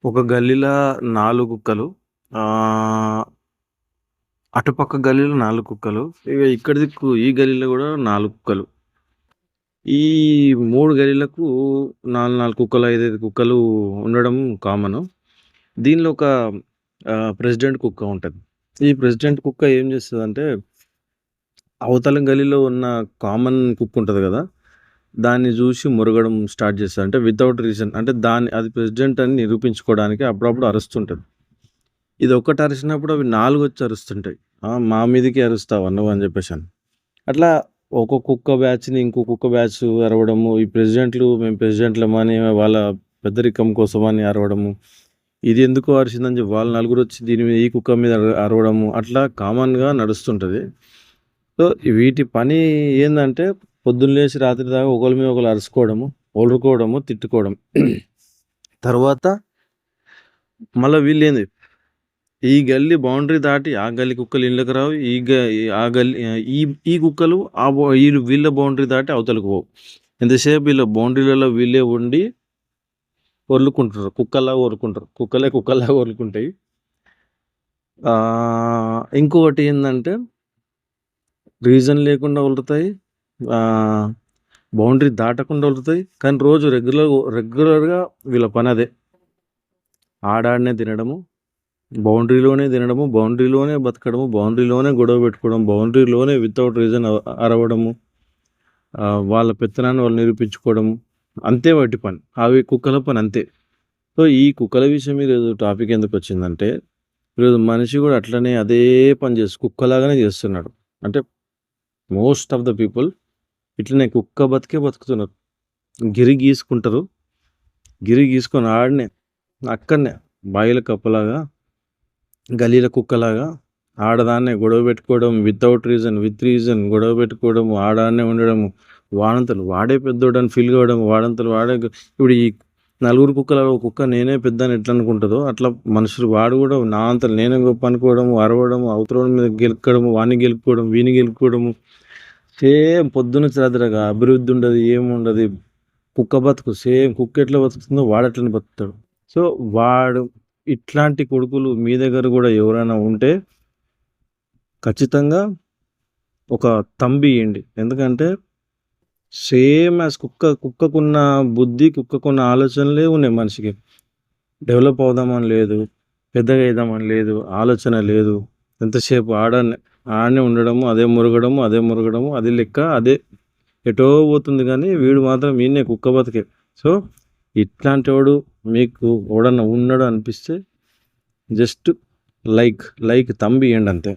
ఒక గల్లీలో 4 కుక్కలు. ఆహ్, అటుపక్క గల్లీలో 4 కుక్కలు. ఇగ ఇక్కడ దిక్కు ఈ గల్లీలో గూడా 4 కుక్కలు. ఈ 3 గల్లీలకు 4 కుక్కలు, 5 కుక్కలు ఉండడం కామను. దీనిలో ఒక ప్రెసిడెంట్ కుక్క ఉంటది. ఈ ప్రెసిడెంట్ కుక్క ఏం చేస్తదంటే, అవతల గల్లీలో ఉన్న కామన్ కుక్క ఉంటది గదా! దాన్ని జూసి మొరగడం స్టార్ట్ చేస్తది. అంటే వితౌట్ రీజన్. అంటే అది ప్రెసిడెంట్ అని నిరూపించుకోవడానికి అప్పుడప్పుడు అరుస్తుంటది. ఇదొక్కటి అరిసినప్పుడు అవి 4 వచ్చి అరుస్తుంటాయి. మా మీదకి అరుస్తావా నువ్వు అని చెప్పేసని. అట్లా ఒక కుక్క బ్యాచ్‌ని ఇంకో కుక్క బ్యాచ్ అరవడము. ఈ ప్రెసిడెంట్లు మేము ప్రెసిడెంట్‌లమని వాళ్ళ పెద్దరికం కోసమని అరవడము. ఇది ఎందుకు అరిసిందని చెప్పి వాళ్ళు నలుగురొచ్చి దీని మీద ఈ కుక్క మీద అరవడము. అట్లా కామన్‌గా నడుస్తుంటది. సో, వీటి పని ఏందంటే పొద్దున్న లేచి రాత్రి దాకా ఒకళ్ళ మీద ఒకళ్ళు అరుసుకోవడము, ఒర్రుకోవడము, తిట్టుకోవడం. తర్వాత మళ్ళా వీళ్ళేంది ఈ గల్లీ బౌండరీ దాటి ఆ గల్లీ కుక్కలు ఇళ్ళకి రావు. ఆ గల్లీ ఈ ఈ కుక్కలు వీళ్ళ బౌండరీ దాటి అవతలకు పోవు. ఎంతసేపు వీళ్ళ బౌండరీలలో వీళ్ళే ఉండి ఒర్లుకుంటారు. కుక్కల్లాగా ఒర్లుకుంటారు. కుక్కల్లాగా ఒర్లుకుంటాయి. ఇంకొకటి ఏందంటే రీజన్ లేకుండా ఒర్లుతాయి. బౌండరీ దాటకుండా ఒర్లుతాయి. కానీ రోజు రెగ్యులర్‌గా వీళ్ళ పనదే. ఆడాడనే తినడము, బౌండరీలోనే తినడము, బౌండరీలోనే బతకడము, బౌండరీలోనే గొడవ పెట్టుకోవడం, బౌండరీలోనే వితౌట్ రీజన్ అరవడము, వాళ్ళ పెత్తనాన్ని వాళ్ళు నిరూపించుకోవడము. అంతే వాటి పని. అవి కుక్కల పని అంతే. సో, ఈ కుక్కల విషయం ఈరోజు టాపిక్ ఎందుకొచ్చిందంటే, ఈరోజు మనిషి కూడా అట్లనే అదే పని కుక్కలాగానే చేస్తున్నాడు. అంటే మోస్ట్ ఆఫ్ ద పీపుల్ ఇట్లనే కుక్క బతికే బతుకుతున్నారు. గిరి గీసుకుంటారు. గిరి గీసుకొని అక్కడనే బాయిల కప్పలాగా, గలీల కుక్కలాగా ఆడదాన్నే గొడవ పెట్టుకోవడం వితౌట్ రీజన్, విత్ రీజన్ గొడవ పెట్టుకోవడము, ఆడాన్నే ఉండడము, వాడంతలు వాడే పెద్దోడని ఫీల్ కావడం, వాడంతలు వాడే ఇప్పుడు ఈ నలుగురు కుక్కలలో ఒక కుక్క నేనే పెద్ద అని ఎట్లా అనుకుంటుందో అట్లా మనుషులు వాడు కూడా నా అంతలు నేనే గొప్ప అనుకోవడము, అరవడము, అవతలోడి మీద గెలుక్కడము, వాడిని గెలుపుకోవడం, వీని గెలుపుకోవడము. సేమ్ పొద్దునుంచి రాత్రిగా అభివృద్ధి ఉండదు, ఏముండదు. కుక్క బతుకు సేమ్ కుక్క ఎట్లా బతుకుతుందో వాడు అట్లనే బతుకుతాడు. సో, వాడు ఇట్లాంటి కొడుకులు మీ దగ్గర కూడా ఎవరైనా ఉంటే ఖచ్చితంగా ఒక థంబ్ ఇయ్యండి. ఎందుకంటే సేమ్ యాజ్ కుక్కకున్న బుద్ధి, కుక్కకున్న ఆలోచనలే ఉన్నాయి మనిషికి. డెవలప్ అవుదామని లేదు, పెద్దగా అయిదామని లేదు, ఆలోచన లేదు. ఎంతసేపు ఆడనే ఉండడము, అదే మురగడము, అది లెక్క అదే ఎటో పోతుంది కానీ వీడు మాత్రం ఈయనే కుక్క బతికే. సో, ఇట్లాంటోడు మీకు ఎవడన్నా ఉన్నాడు అనిపిస్తే జస్ట్ లైక్ థంబ్ ఇయ్యండి అంతే.